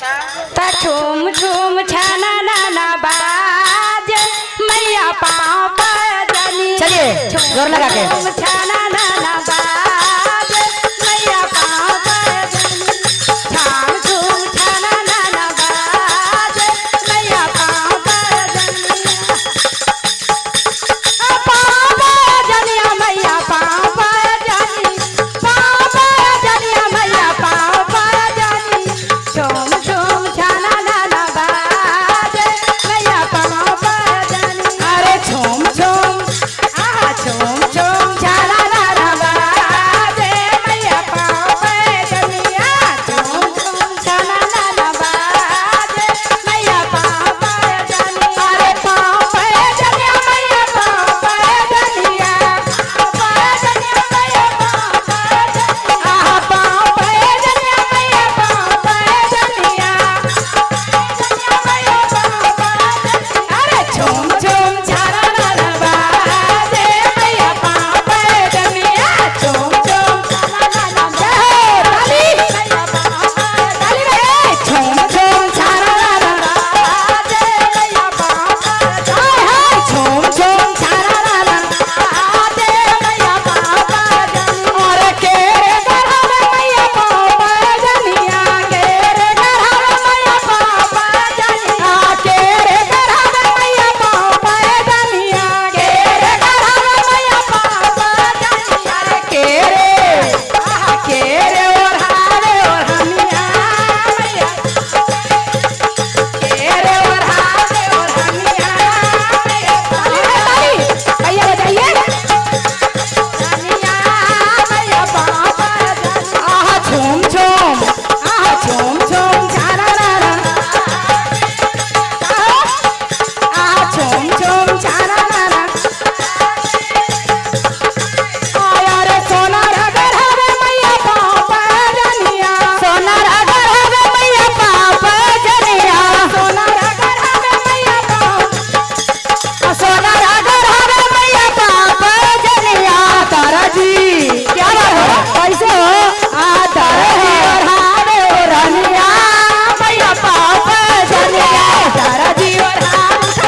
ता झूम झूम छाना नाना बाज मैया पाँव बजनी। चलिए जोर लगा के झूम छाना नाना बाज मैया पाँव बजनी। छाम झूम छाना नाना बाज मैया पाँव बजनी। पाँव बजनिया मैया पाँव बजनी। पाँव बजनिया मैया पाँव बजनी। झूम झूम छाना नाना बाज मैया पाँव बजनी। अरे झूम झूम झूम झूम छाना नाना बाज मैया पाँव बजनी। झूम झूम छाना नाना बाज मैया पाँव बजनी। अरे पाँव बजनिया मैया पाँव बजनिया। बजनिया मैया पाँव बजनी। पाँव बजनिया मैया पाँव बजनिया। बजनिया मैया पाँव बजनी। अरे झूम झूम छाना नाना बाज मैया पाँव बजनी। झूम झूम छाना नाना बाज मैया पाँव बजनी। झूम झूम छाना नाना बाज मैया पाँव बजनी। झूम झूम छाना नाना बाज मैया पाँव बजनी। और केरे गढ़ावे मैया पाँव बजनिया। केरे गढ़ावे मैया पाँव बजनिया। केरे गढ़ावे मैया पाँव बजनिया। केरे गढ़ावे मैया पाँव बजनिया। केरे केरे ओढ़ावे ओढ़निया मैया। केरे ओढ़ावे ओढ़निया मैया। भैया बजाइए ओढ़निया मैया पाँव बजनी। झूम झूम झूम झूम छाना नाना। झूम झूम छाना नाना। रे सोना रगर हवे मैया पाँव बजनिया। सोना रगर हवे मैया पाँव बजनिया। सोना रगर हवे मैया पाँव। सोना रगर हवे मैया पाँव बजनिया। तारा जी क्या बात है कैसे हो? तारा जी ओढ़ावे ओढ़निया मैया पाँव बजनिया। तारा जी ओढ़ावे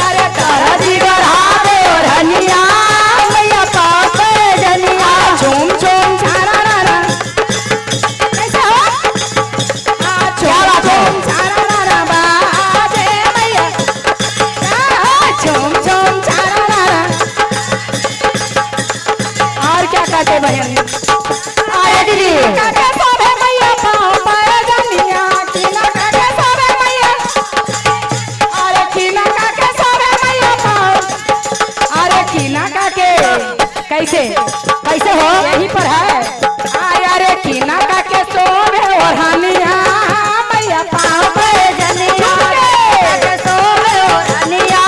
अरे तारा जी ओढ़ावे ओढ़निया मैया पाँव बजनिया। झूम झूम छाना नाना कैसे हो? झूम छाना नाना बाजे मैया। झूम झूम छाना नाना। और क्या कहते बहन? अरे दीदी काके सोभे मैया पाँव बजनिया। कीना काके सोभे मैया। अरे कीना काके सोभे मैया पाँव। अरे कीना काके कैसे कैसे हो? यहीं पर है। अरे कीना काके सोभे ओढ़निया मैया पाँव बजनिया। काके सोभे ओढ़निया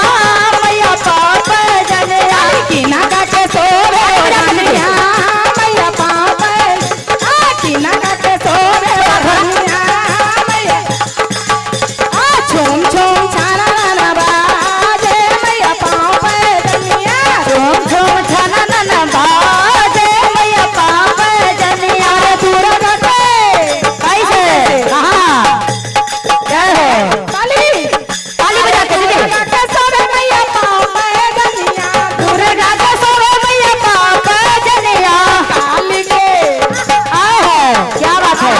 मैया पाँव बजनिया। कीना काके सोभे ओढ़निया मैया पाँव बजनिया। कीना काके सोभे ओढ़निया मैया। झूम झूम छाना नाना बाजे मैया पाँव बजनिया। झूम झूम छाना नाना बाजे मैया पाँव बजनिया। दूर गटे कैसे कहाँ जय हो ताली ताली बजाते दीदी। गाते सोवे मैया पाँव बजनिया। दूर गाते सोवे मैया पाँव बजनिया। काली के क्या बात है?